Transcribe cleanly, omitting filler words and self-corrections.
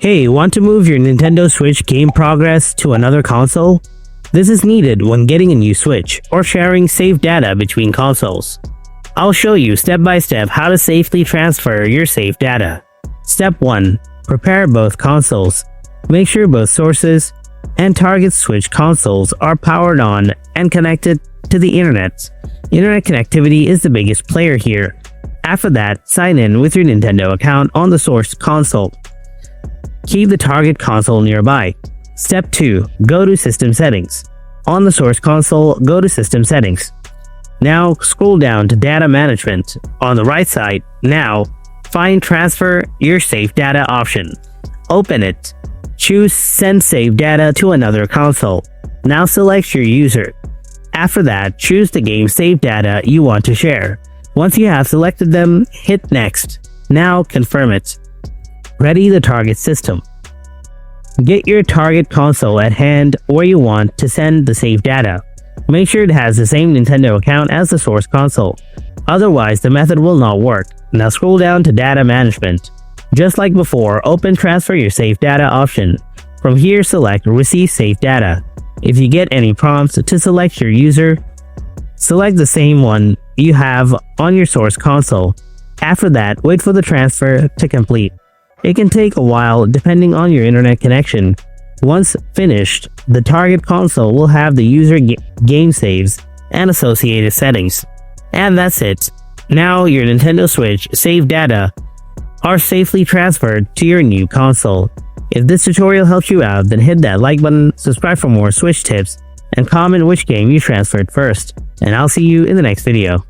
Hey, want to move your Nintendo Switch game progress to another console? This is needed when getting a new Switch or sharing saved data between consoles. I'll show you step by step how to safely transfer your saved data. Step 1. Prepare both consoles. Make sure both sources and target Switch consoles are powered on and connected to the internet. Internet connectivity is the biggest player here. After that, sign in with your Nintendo account on the source console. Keep the target console nearby. Step 2. Go to System Settings. On the source console, go to System Settings. Now scroll down to Data Management. On the right side, now find Transfer Your Saved Data option. Open it. Choose Send Saved Data to another console. Now select your user. After that, choose the game saved data you want to share. Once you have selected them, hit Next. Now confirm it. Ready the target system. Get your target console at hand where you want to send the saved data. Make sure it has the same Nintendo account as the source console. Otherwise, the method will not work. Now scroll down to Data Management. Just like before, open Transfer Your Saved Data option. From here, select Receive Saved Data. If you get any prompts to select your user, select the same one you have on your source console. After that, wait for the transfer to complete. It can take a while depending on your internet connection. Once finished, the target console will have the user game saves and associated settings. And that's it. Now your Nintendo Switch saved data are safely transferred to your new console. If this tutorial helps you out, then hit that like button, subscribe for more Switch tips, and comment which game you transferred first. And I'll see you in the next video.